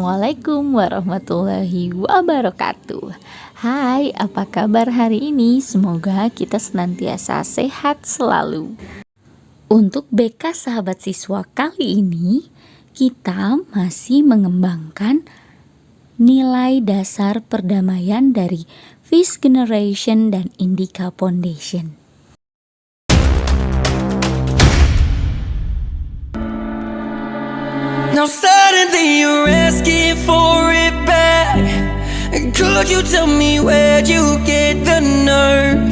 Assalamualaikum warahmatullahi wabarakatuh. Hai, apa kabar hari ini? Semoga kita senantiasa sehat selalu. Untuk BK Sahabat Siswa kali ini, kita masih mengembangkan nilai dasar perdamaian dari Fish Generation dan Indica Foundation. Now suddenly you're asking for it back. Could you tell me where'd you get the nerve?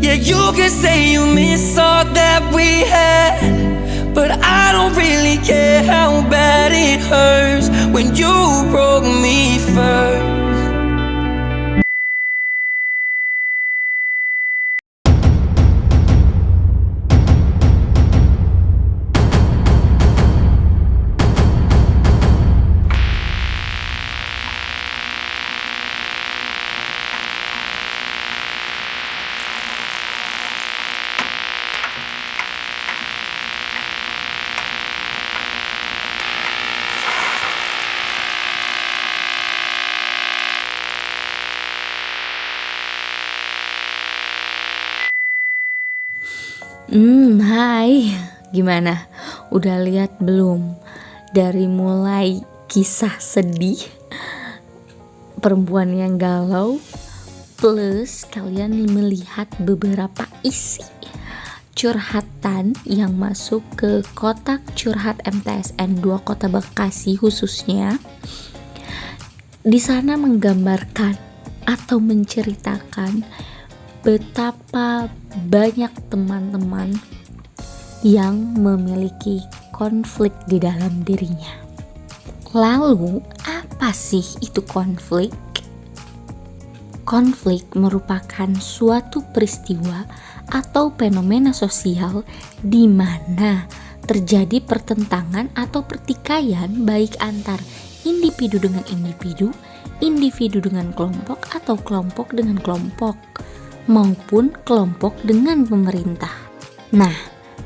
Yeah, you can say you miss all that we had, but I don't really care how bad it hurts when you broke me first. Hai, gimana? Udah lihat belum? Dari mulai kisah sedih, perempuan yang galau, plus kalian melihat beberapa isi curhatan yang masuk ke kotak curhat MTSN 2 Kota Bekasi khususnya. Di sana menggambarkan atau menceritakan betapa banyak teman-teman yang memiliki konflik di dalam dirinya. Lalu, apa sih itu konflik? Konflik merupakan suatu peristiwa atau fenomena sosial di mana terjadi pertentangan atau pertikaian baik antar individu dengan individu, individu dengan kelompok atau kelompok dengan kelompok, maupun kelompok dengan pemerintah. Nah,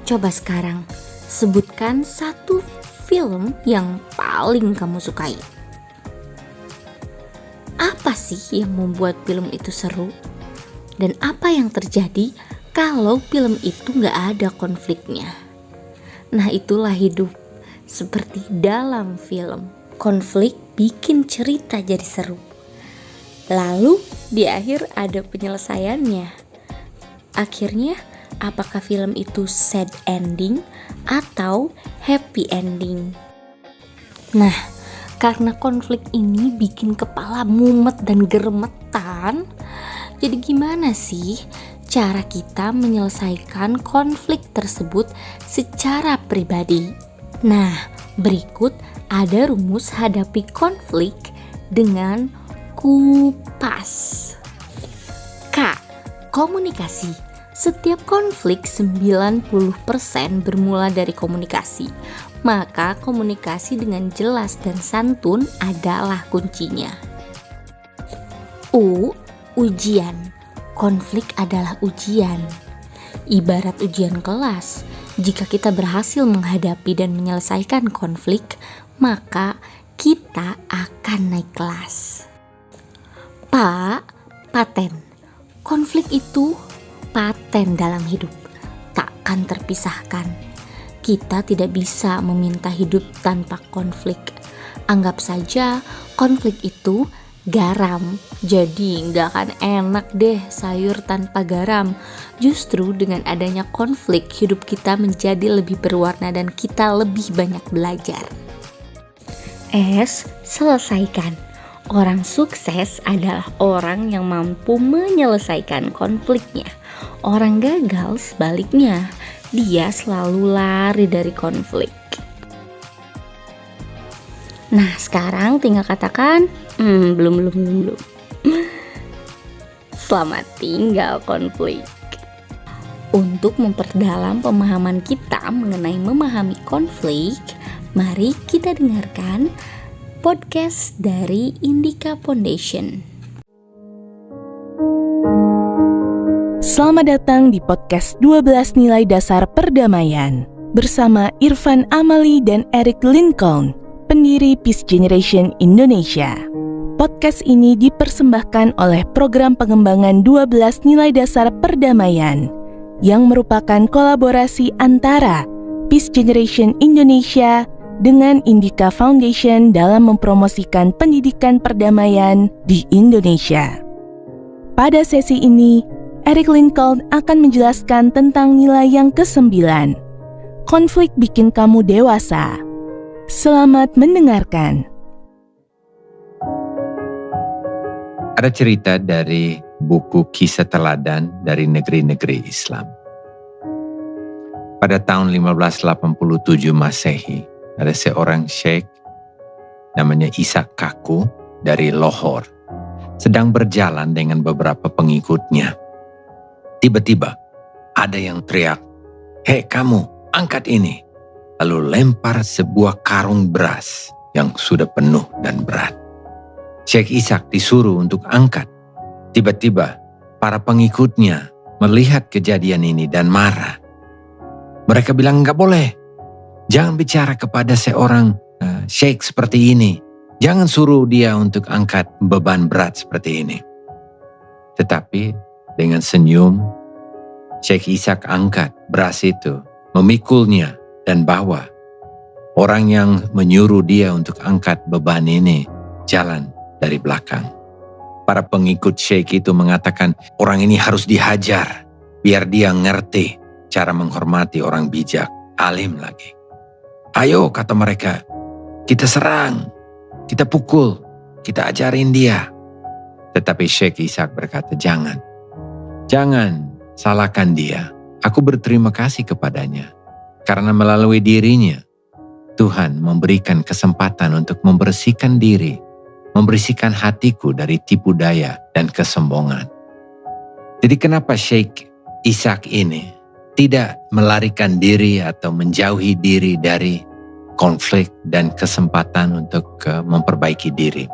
coba sekarang sebutkan satu film yang paling kamu sukai. Apa sih yang membuat film itu seru? Dan apa yang terjadi kalau film itu gak ada konfliknya? Nah, itulah hidup. Seperti dalam film, konflik bikin cerita jadi seru. Lalu di akhir ada penyelesaiannya. Akhirnya apakah film itu sad ending atau happy ending? Nah, karena konflik ini bikin kepala mumet dan geremetan, jadi gimana sih cara kita menyelesaikan konflik tersebut secara pribadi? Nah, berikut ada rumus hadapi konflik dengan kupas. K. Komunikasi. Setiap konflik 90% bermula dari komunikasi. Maka komunikasi dengan jelas dan santun adalah kuncinya. U. Ujian. Konflik adalah ujian. Ibarat ujian kelas. Jika kita berhasil menghadapi dan menyelesaikan konflik, maka kita akan naik kelas. Paten. Konflik itu paten dalam hidup, takkan terpisahkan. Kita tidak bisa meminta hidup tanpa konflik. Anggap saja konflik itu garam, jadi gak akan enak deh sayur tanpa garam. Justru dengan adanya konflik, hidup kita menjadi lebih berwarna dan kita lebih banyak belajar. S. Selesaikan. Orang sukses adalah orang yang mampu menyelesaikan konfliknya. Orang gagal sebaliknya, dia selalu lari dari konflik. Nah, sekarang tinggal katakan, belum. Selamat tinggal konflik. Untuk memperdalam pemahaman kita mengenai memahami konflik, mari kita dengarkan podcast dari Indica Foundation. Selamat datang di podcast 12 Nilai Dasar Perdamaian bersama Irfan Amali dan Eric Lincoln. pendiri Peace Generation Indonesia. Podcast ini dipersembahkan oleh Program Pengembangan 12 Nilai Dasar Perdamaian yang merupakan kolaborasi antara Peace Generation Indonesia dengan Indika Foundation dalam mempromosikan pendidikan perdamaian di Indonesia. Pada sesi ini, Eric Lincoln akan menjelaskan tentang nilai yang ke-9, konflik bikin kamu dewasa. Selamat mendengarkan. Ada cerita dari buku Kisah Teladan dari negeri-negeri Islam. Pada tahun 1587 Masehi, ada seorang syekh namanya Ishaq Kaku dari Lahore sedang berjalan dengan beberapa pengikutnya. Tiba-tiba ada yang teriak, "Hei kamu, angkat ini!" Lalu lempar sebuah karung beras yang sudah penuh dan berat. Syekh Ishaq disuruh untuk angkat. Tiba-tiba para pengikutnya melihat kejadian ini dan marah. Mereka bilang, "Enggak boleh. Jangan bicara kepada seorang syekh seperti ini. Jangan suruh dia untuk angkat beban berat seperti ini." Tetapi dengan senyum, Syekh Ishaq angkat beras itu, memikulnya dan bawa. Orang yang menyuruh dia untuk angkat beban ini jalan dari belakang. Para pengikut syekh itu mengatakan, "Orang ini harus dihajar biar dia ngerti cara menghormati orang bijak, alim lagi." "Ayo," kata mereka, "kita serang, kita pukul, kita ajarin dia." Tetapi Syekh Ishaq berkata, Jangan salahkan dia. Aku berterima kasih kepadanya, karena melalui dirinya, Tuhan memberikan kesempatan untuk membersihkan diri, membersihkan hatiku dari tipu daya dan kesombongan. Jadi kenapa Syekh Ishaq ini tidak melarikan diri atau menjauhi diri dari konflik dan kesempatan untuk memperbaiki diri?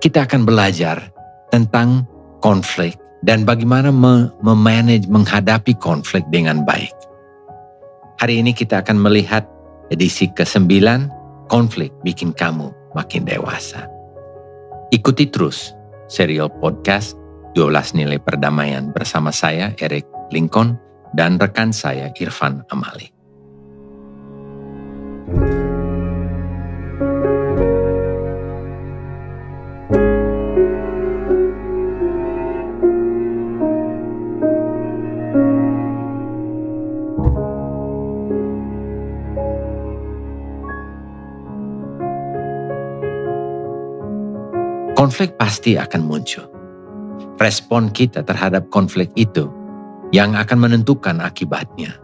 Kita akan belajar tentang konflik dan bagaimana menghadapi konflik dengan baik. Hari ini kita akan melihat edisi ke-9, konflik bikin kamu makin dewasa. Ikuti terus serial podcast 12 Nilai Perdamaian bersama saya Eric Lincoln dan rekan saya Irfan Amali. Konflik pasti akan muncul. Respon kita terhadap konflik itu yang akan menentukan akibatnya.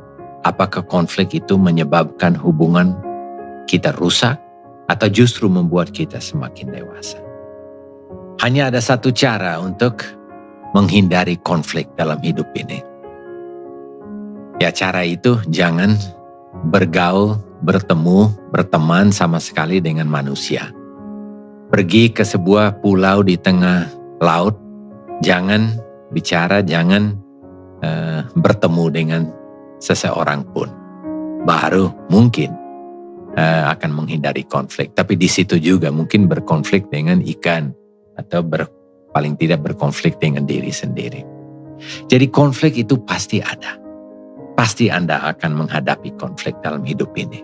Apakah konflik itu menyebabkan hubungan kita rusak atau justru membuat kita semakin dewasa? Hanya ada satu cara untuk menghindari konflik dalam hidup ini. Ya, cara itu jangan bergaul, bertemu, berteman sama sekali dengan manusia. Pergi ke sebuah pulau di tengah laut, jangan bicara, jangan bertemu dengan seseorang pun. Baru mungkin akan menghindari konflik. Tapi di situ juga mungkin berkonflik dengan ikan atau paling tidak berkonflik dengan diri sendiri. Jadi konflik itu pasti ada. Pasti Anda akan menghadapi konflik dalam hidup ini.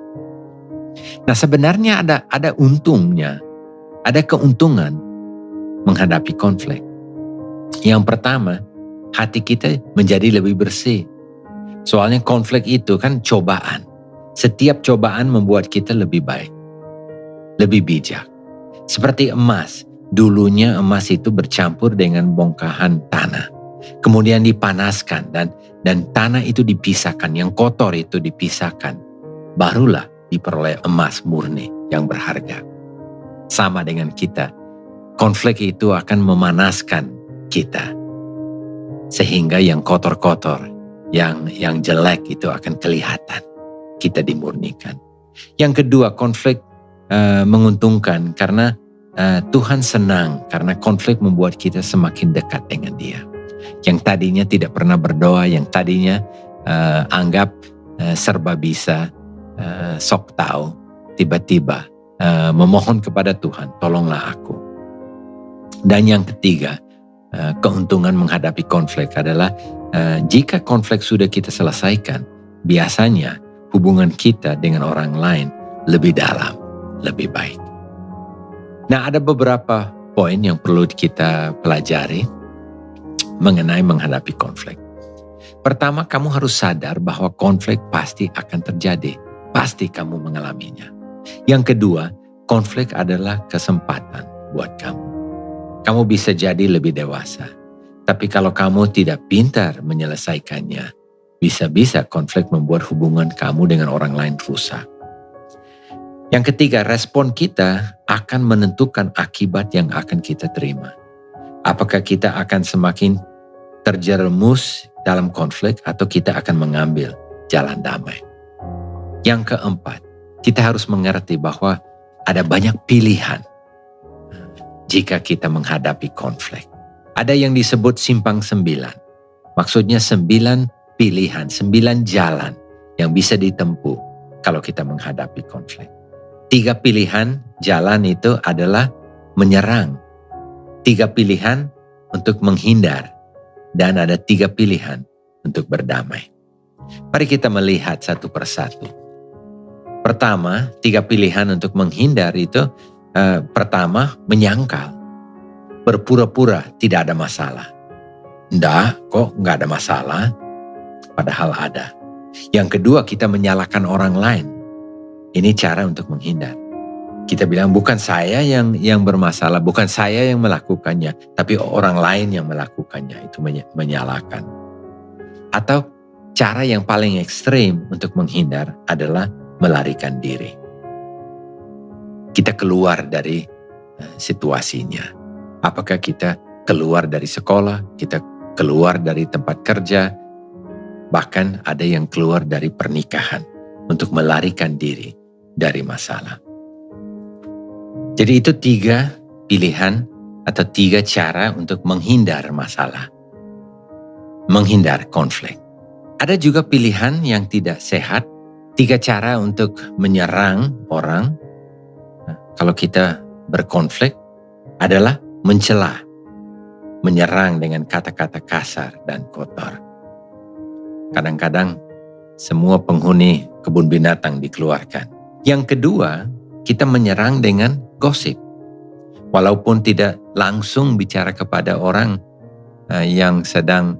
Nah, sebenarnya ada untungnya. Ada keuntungan menghadapi konflik. Yang pertama, hati kita menjadi lebih bersih. Soalnya konflik itu kan cobaan. Setiap cobaan membuat kita lebih baik, lebih bijak. Seperti emas. Dulunya emas itu bercampur dengan bongkahan tanah. Kemudian dipanaskan dan tanah itu dipisahkan. Yang kotor itu dipisahkan. Barulah diperoleh emas murni yang berharga. Sama dengan kita, konflik itu akan memanaskan kita. Sehingga yang kotor-kotor, yang jelek itu akan kelihatan. Kita dimurnikan. Yang kedua, konflik menguntungkan karena Tuhan senang karena konflik membuat kita semakin dekat dengan Dia. Yang tadinya tidak pernah berdoa, yang tadinya anggap serba bisa, sok tahu, tiba-tiba memohon kepada Tuhan, tolonglah aku. Dan yang ketiga, keuntungan menghadapi konflik adalah jika konflik sudah kita selesaikan, biasanya hubungan kita dengan orang lain lebih dalam, lebih baik. Nah, ada beberapa poin yang perlu kita pelajari mengenai menghadapi konflik. Pertama, kamu harus sadar bahwa konflik pasti akan terjadi. Pasti kamu mengalaminya. Yang kedua, konflik adalah kesempatan buat kamu. Kamu bisa jadi lebih dewasa. Tapi kalau kamu tidak pintar menyelesaikannya, bisa-bisa konflik membuat hubungan kamu dengan orang lain rusak. Yang ketiga, respon kita akan menentukan akibat yang akan kita terima. Apakah kita akan semakin terjerumus dalam konflik atau kita akan mengambil jalan damai. Yang keempat, kita harus mengerti bahwa ada banyak pilihan jika kita menghadapi konflik. Ada yang disebut simpang 9. Maksudnya 9 pilihan, 9 jalan yang bisa ditempuh kalau kita menghadapi konflik. 3 pilihan jalan itu adalah menyerang. 3 pilihan untuk menghindar. Dan ada 3 pilihan untuk berdamai. Mari kita melihat satu persatu. Pertama, 3 pilihan untuk menghindar itu, pertama, menyangkal. Berpura-pura tidak ada masalah. Nggak, kok nggak ada masalah? Padahal ada. Yang kedua, kita menyalahkan orang lain. Ini cara untuk menghindar. Kita bilang bukan saya yang bermasalah, bukan saya yang melakukannya, tapi orang lain yang melakukannya, itu menyalahkan. Atau cara yang paling ekstrim untuk menghindar adalah melarikan diri. Kita keluar dari situasinya. Apakah kita keluar dari sekolah, kita keluar dari tempat kerja, bahkan ada yang keluar dari pernikahan untuk melarikan diri dari masalah. Jadi itu 3 pilihan atau 3 cara untuk menghindar masalah. Menghindar konflik. Ada juga pilihan yang tidak sehat. 3 cara untuk menyerang orang. Kalau kita berkonflik adalah mencela. Menyerang dengan kata-kata kasar dan kotor. Kadang-kadang semua penghuni kebun binatang dikeluarkan. Yang kedua, kita menyerang dengan gosip. Walaupun tidak langsung bicara kepada orang yang sedang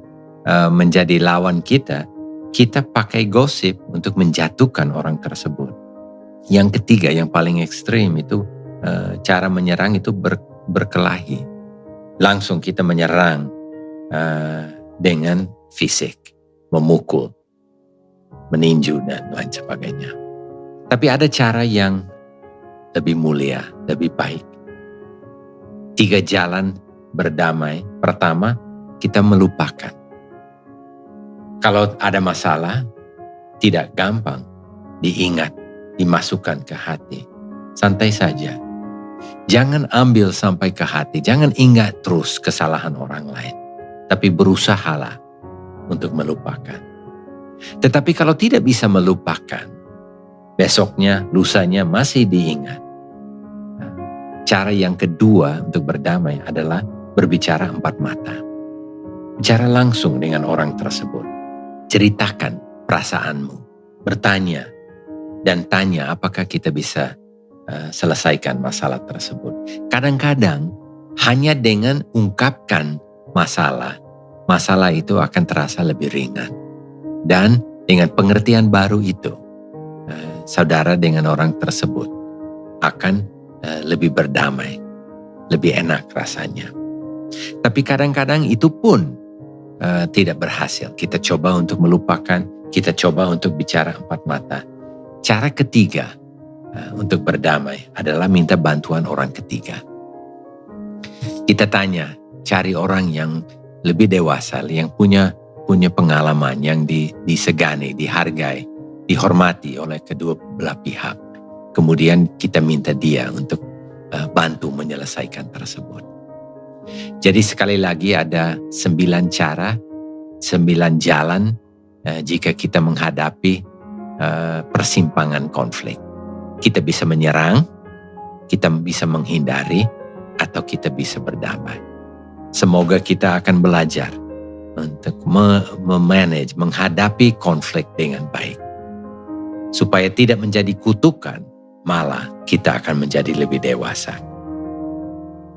menjadi lawan kita pakai gosip untuk menjatuhkan orang tersebut. Yang ketiga, yang paling ekstrim itu cara menyerang itu berkelahi. Langsung kita menyerang dengan fisik, memukul, meninju dan lain sebagainya. Tapi ada cara yang lebih mulia, lebih baik. 3 jalan berdamai. Pertama, kita melupakan. Kalau ada masalah, tidak gampang diingat, dimasukkan ke hati. Santai saja. Jangan ambil sampai ke hati. Jangan ingat terus kesalahan orang lain. Tapi berusahalah untuk melupakan. Tetapi kalau tidak bisa melupakan, besoknya, lusanya masih diingat. Cara yang kedua untuk berdamai adalah berbicara 4 mata. Bicara langsung dengan orang tersebut. Ceritakan perasaanmu. Bertanya dan tanya apakah kita bisa selesaikan masalah tersebut. Kadang-kadang hanya dengan ungkapkan masalah itu akan terasa lebih ringan. Dan dengan pengertian baru itu, saudara dengan orang tersebut akan lebih berdamai, lebih enak rasanya. Tapi kadang-kadang itu pun tidak berhasil. Kita coba untuk melupakan, kita coba untuk bicara 4 mata. Cara ketiga untuk berdamai adalah minta bantuan orang ketiga. Kita tanya, cari orang yang lebih dewasa, yang punya pengalaman, yang disegani, dihargai, dihormati oleh kedua belah pihak. Kemudian kita minta dia untuk bantu menyelesaikan tersebut. Jadi sekali lagi ada 9 cara, 9 jalan jika kita menghadapi persimpangan konflik. Kita bisa menyerang, kita bisa menghindari atau kita bisa berdamai. Semoga kita akan belajar untuk memanage, menghadapi konflik dengan baik. Supaya tidak menjadi kutukan, malah kita akan menjadi lebih dewasa.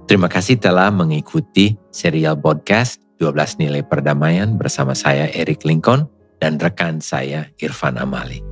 Terima kasih telah mengikuti serial podcast 12 Nilai Perdamaian bersama saya Eric Lincoln dan rekan saya Irfan Amali.